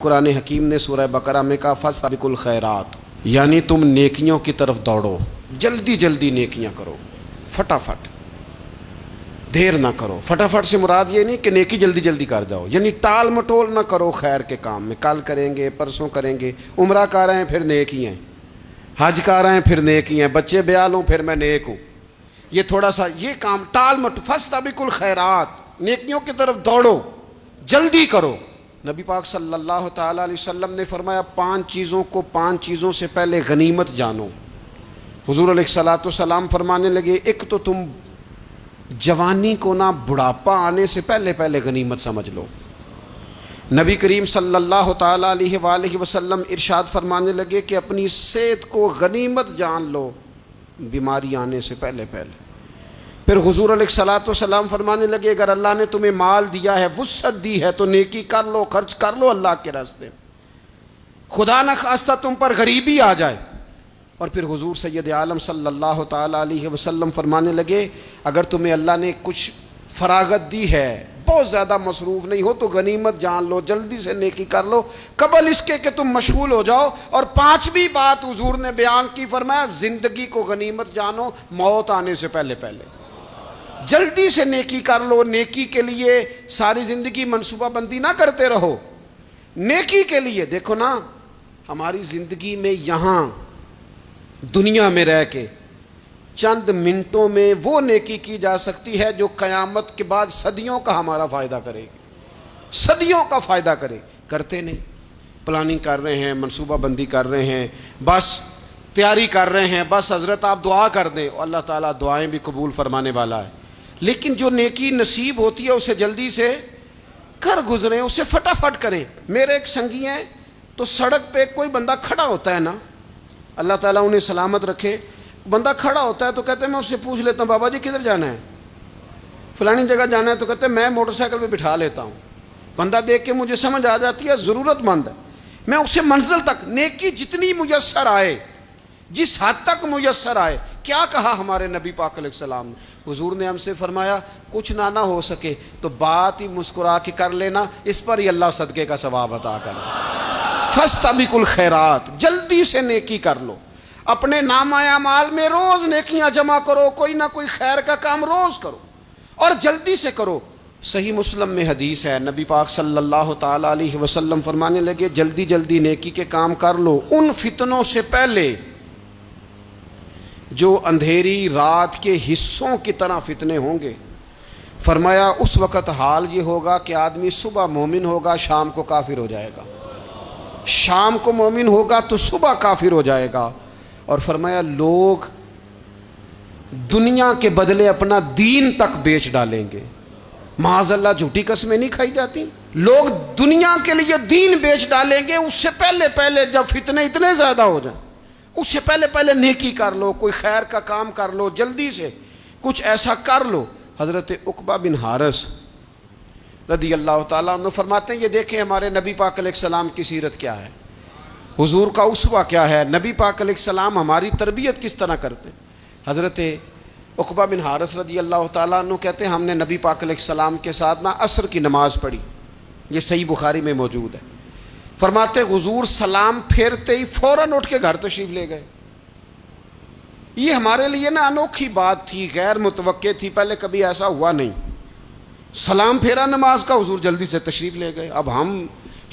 قرآن حکیم نے سورہ بقرہ میں کہا فاستبقوا الخیرات، یعنی تم نیکیوں کی طرف دوڑو، جلدی جلدی نیکیاں کرو، فٹافٹ، دیر نہ کرو۔ فٹافٹ سے مراد یہ نہیں کہ نیکی جلدی جلدی کر جاؤ، یعنی ٹال مٹول نہ کرو خیر کے کام میں، کل کریں گے پرسوں کریں گے، عمرہ کر رہے ہیں پھر نیکی ہیں، حج کر رہے ہیں پھر نیکی ہیں، بچے بیال ہوں پھر میں نیک ہوں، یہ تھوڑا سا یہ کام ٹال مٹ، فاستبقوا الخیرات، نیکیوں کی طرف دوڑو، جلدی کرو۔ نبی پاک صلی اللہ تعالیٰ علیہ وسلم نے فرمایا 5 چیزوں کو 5 چیزوں سے پہلے غنیمت جانو۔ حضور علیہ الصلوۃ والسلام فرمانے لگے ایک تو تم جوانی کو نہ بڑھاپا آنے سے پہلے پہلے غنیمت سمجھ لو۔ نبی کریم صلی اللہ تعالیٰ علیہ وآلہ وسلم ارشاد فرمانے لگے کہ اپنی صحت کو غنیمت جان لو بیماری آنے سے پہلے پہلے۔ پھر حضور علیہ الصلوۃ والسلام فرمانے لگے اگر اللہ نے تمہیں مال دیا ہے، وسعت دی ہے، تو نیکی کر لو، خرچ کر لو اللہ کے راستے، خدا نہ خواستہ تم پر غریبی آ جائے۔ اور پھر حضور سید عالم صلی اللہ تعالیٰ علیہ وسلم فرمانے لگے اگر تمہیں اللہ نے کچھ فراغت دی ہے، بہت زیادہ مصروف نہیں ہو، تو غنیمت جان لو، جلدی سے نیکی کر لو قبل اس کے کہ تم مشغول ہو جاؤ۔ اور 5ویں بات حضور نے بیان کی، فرمایا زندگی کو غنیمت جانو موت آنے سے پہلے پہلے، جلدی سے نیکی کر لو۔ نیکی کے لیے ساری زندگی منصوبہ بندی نہ کرتے رہو، نیکی کے لیے دیکھو نا، ہماری زندگی میں یہاں دنیا میں رہ کے چند منٹوں میں وہ نیکی کی جا سکتی ہے جو قیامت کے بعد صدیوں کا ہمارا فائدہ کرے گی، صدیوں کا فائدہ کرے، کرتے نہیں۔ پلاننگ کر رہے ہیں، منصوبہ بندی کر رہے ہیں، بس تیاری کر رہے ہیں، بس حضرت آپ دعا کر دیں، اللہ تعالیٰ دعائیں بھی قبول فرمانے والا ہے، لیکن جو نیکی نصیب ہوتی ہے اسے جلدی سے کر گزریں، اسے فٹافٹ کریں۔ میرے ایک سنگی ہیں، تو سڑک پہ کوئی بندہ کھڑا ہوتا ہے نا، اللہ تعالیٰ انہیں سلامت رکھے، بندہ کھڑا ہوتا ہے تو کہتے ہیں میں اس سے پوچھ لیتا ہوں بابا جی کدھر جانا ہے، فلانی جگہ جانا ہے، تو کہتے ہیں میں موٹر سائیکل پہ بٹھا لیتا ہوں۔ بندہ دیکھ کے مجھے سمجھ آ جاتی ہے ضرورت مند ہے، میں اسے منزل تک، نیکی جتنی میسر آئے، جس حد تک میسر آئے۔ کیا کہا ہمارے نبی پاک علیہ السلام نے؟ حضور نے ہم سے فرمایا کچھ نہ ہو سکے تو بات ہی مسکرا کے کر لینا، اس پر ہی اللہ صدقے کا ثواب عطا کرے۔ فاستبقوا الخیرات، جلدی سے نیکی کر لو، اپنے نامہ اعمال میں روز نیکیاں جمع کرو، کوئی نہ کوئی خیر کا کام روز کرو اور جلدی سے کرو۔ صحیح مسلم میں حدیث ہے، نبی پاک صلی اللہ تعالیٰ علیہ وسلم فرمانے لگے جلدی جلدی نیکی کے کام کر لو ان فتنوں سے پہلے جو اندھیری رات کے حصوں کی طرح فتنے ہوں گے۔ فرمایا اس وقت حال یہ ہوگا کہ آدمی صبح مومن ہوگا، شام کو کافر ہو جائے گا، شام کو مومن ہوگا تو صبح کافر ہو جائے گا۔ اور فرمایا لوگ دنیا کے بدلے اپنا دین تک بیچ ڈالیں گے۔ معاذ اللہ جھوٹی قسمیں نہیں کھائی جاتی، لوگ دنیا کے لیے دین بیچ ڈالیں گے۔ اس سے پہلے پہلے جب فتنے اتنے زیادہ ہو جائیں، اس سے پہلے پہلے نیکی کر لو، کوئی خیر کا کام کر لو، جلدی سے کچھ ایسا کر لو۔ حضرت عقبہ بن حارث رضی اللہ تعالیٰ عنہ فرماتے ہیں یہ دیکھیں ہمارے نبی پاک علیہ السلام کی سیرت کیا ہے، حضور کا اسوہ کیا ہے، نبی پاک علیہ السلام ہماری تربیت کس طرح کرتے ہیں۔ حضرت عقبہ بن حارث رضی اللہ تعالیٰ عنہ کہتے ہیں ہم نے نبی پاک علیہ السلام کے ساتھ عصر کی نماز پڑھی، یہ صحیح بخاری میں موجود ہے۔ فرماتے حضور سلام پھیرتے ہی فوراً اٹھ کے گھر تشریف لے گئے۔ یہ ہمارے لیے انوکھی بات تھی، غیر متوقع تھی، پہلے کبھی ایسا ہوا نہیں۔ سلام پھیرا نماز کا، حضور جلدی سے تشریف لے گئے۔ اب ہم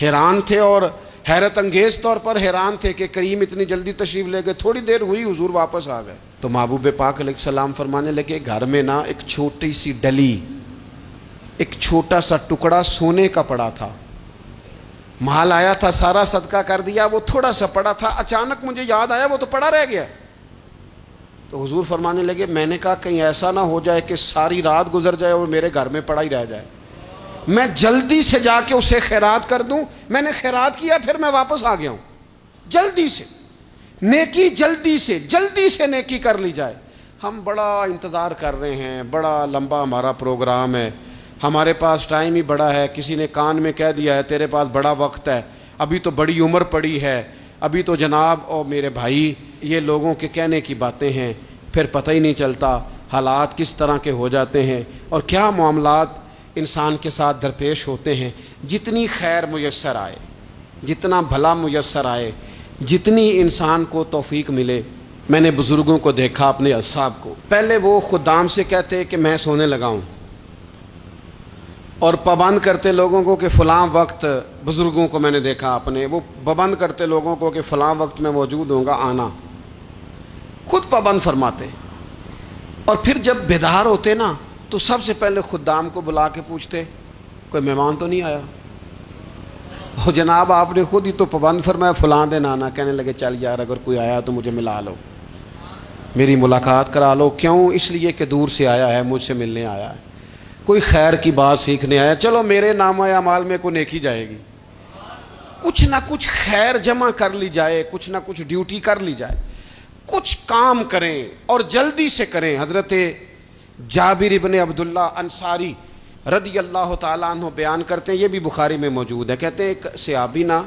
حیران تھے اور حیرت انگیز طور پر حیران تھے کہ کریم اتنی جلدی تشریف لے گئے۔ تھوڑی دیر ہوئی حضور واپس آ گئے تو محبوب پاک علیہ السلام فرمانے لگے گھر میں ایک چھوٹی سی ڈلی، ایک چھوٹا سا ٹکڑا سونے کا پڑا تھا، مال آیا تھا سارا صدقہ کر دیا، وہ تھوڑا سا پڑا تھا، اچانک مجھے یاد آیا وہ تو پڑا رہ گیا۔ تو حضور فرمانے لگے میں نے کہا کہیں ایسا نہ ہو جائے کہ ساری رات گزر جائے اور میرے گھر میں پڑا ہی رہ جائے، میں جلدی سے جا کے اسے خیرات کر دوں۔ میں نے خیرات کیا پھر میں واپس آ گیا ہوں۔ جلدی سے نیکی، جلدی سے نیکی کر لی جائے۔ ہم بڑا انتظار کر رہے ہیں، بڑا لمبا ہمارا پروگرام ہے، ہمارے پاس ٹائم ہی بڑا ہے، کسی نے کان میں کہہ دیا ہے تیرے پاس بڑا وقت ہے، ابھی تو بڑی عمر پڑی ہے، ابھی تو جناب اور میرے بھائی یہ لوگوں کے کہنے کی باتیں ہیں، پھر پتہ ہی نہیں چلتا حالات کس طرح کے ہو جاتے ہیں اور کیا معاملات انسان کے ساتھ درپیش ہوتے ہیں۔ جتنی خیر میسر آئے، جتنا بھلا میسر آئے، جتنی انسان کو توفیق ملے. میں نے بزرگوں کو دیکھا اپنے اصحاب کو، پہلے وہ خدام سے کہتے کہ میں سونے لگا ہوں، اور پابند کرتے لوگوں کو کہ فلاں وقت، بزرگوں کو میں نے دیکھا اپنے، وہ پابند کرتے لوگوں کو کہ فلاں وقت میں موجود ہوں گا، آنا. خود پابند فرماتے. اور پھر جب بیدار ہوتے نا تو سب سے پہلے خدام کو بلا کے پوچھتے کوئی مہمان تو نہیں آیا؟ وہ جناب آپ نے خود ہی تو پابند فرمایا فلاں دن آنا. کہنے لگے چل یار اگر کوئی آیا تو مجھے ملا لو، میری ملاقات کرا لو. کیوں؟ اس لیے کہ دور سے آیا ہے، مجھ سے ملنے آیا ہے، کوئی خیر کی بات سیکھنے آیا. چلو میرے نامہ اعمال میں کوئی نیکی جائے گی، کچھ نہ کچھ خیر جمع کر لی جائے، کچھ نہ کچھ ڈیوٹی کر لی جائے، کچھ کام کریں اور جلدی سے کریں. حضرت جابر ابن عبداللہ انصاری رضی اللہ تعالیٰ عنہ بیان کرتے ہیں، یہ بھی بخاری میں موجود ہے. کہتے ہیں ایک صحابی نا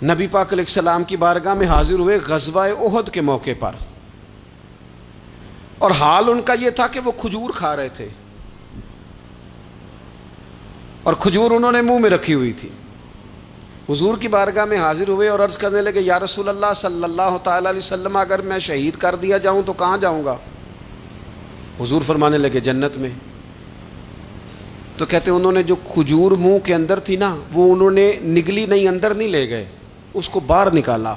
نبی پاک علیہ السلام کی بارگاہ میں حاضر ہوئے غزوہ احد کے موقع پر، اور حال ان کا یہ تھا کہ وہ کھجور کھا رہے تھے، اور کھجور انہوں نے منہ میں رکھی ہوئی تھی. حضور کی بارگاہ میں حاضر ہوئے اور عرض کرنے لگے یا رسول اللہ صلی اللہ تعالیٰ علیہ وسلم اگر میں شہید کر دیا جاؤں تو کہاں جاؤں گا؟ حضور فرمانے لگے جنت میں. تو کہتے ہیں انہوں نے جو کھجور منہ کے اندر تھی نا وہ انہوں نے نگلی نہیں، اندر نہیں لے گئے، اس کو باہر نکالا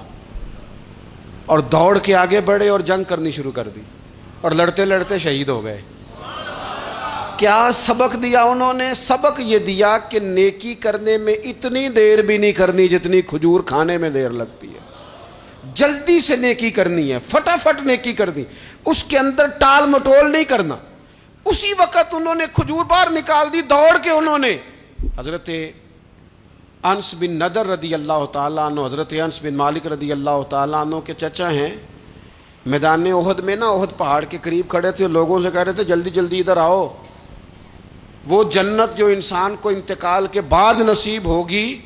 اور دوڑ کے آگے بڑھے اور جنگ کرنی شروع کر دی، اور لڑتے لڑتے شہید ہو گئے. کیا سبق دیا انہوں نے؟ سبق یہ دیا کہ نیکی کرنے میں اتنی دیر بھی نہیں کرنی جتنی کھجور کھانے میں دیر لگتی ہے. جلدی سے نیکی کرنی ہے، فٹافٹ نیکی کرنی، اس کے اندر ٹال مٹول نہیں کرنا. اسی وقت انہوں نے کھجور باہر نکال دی، دوڑ کے انہوں نے حضرت انس بن نضر رضی اللہ تعالیٰ عنہ، حضرت انس بن مالک رضی اللہ تعالیٰ عنہ کے چچا ہیں، میدان احد میں نا، احد پہاڑ کے قریب کھڑے تھے، لوگوں سے کہہ رہے تھے جلدی جلدی ادھر آؤ. وہ جنت جو انسان کو انتقال کے بعد نصیب ہوگی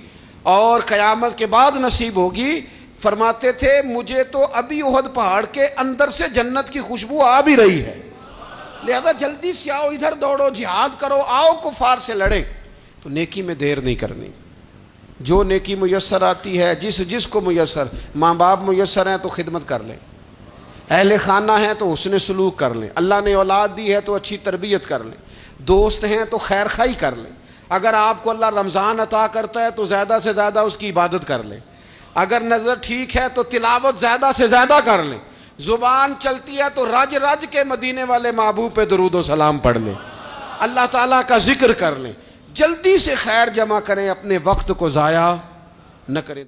اور قیامت کے بعد نصیب ہوگی، فرماتے تھے مجھے تو ابھی احد پہاڑ کے اندر سے جنت کی خوشبو آ بھی رہی ہے، لہذا جلدی سے آؤ، ادھر دوڑو، جہاد کرو، آؤ کفار سے لڑیں. تو نیکی میں دیر نہیں کرنی. جو نیکی میسر آتی ہے، جس کو میسر، ماں باپ میسر ہیں تو خدمت کر لیں، اہل خانہ ہیں تو حسن سلوک کر لیں، اللہ نے اولاد دی ہے تو اچھی تربیت کر لیں، دوست ہیں تو خیر خواہی کر لیں. اگر آپ کو اللہ رمضان عطا کرتا ہے تو زیادہ سے زیادہ اس کی عبادت کر لیں. اگر نظر ٹھیک ہے تو تلاوت زیادہ سے زیادہ کر لیں. زبان چلتی ہے تو رج رج کے مدینے والے محبوب پہ درود و سلام پڑھ لیں، اللہ تعالیٰ کا ذکر کر لیں. جلدی سے خیر جمع کریں، اپنے وقت کو ضائع نہ کریں.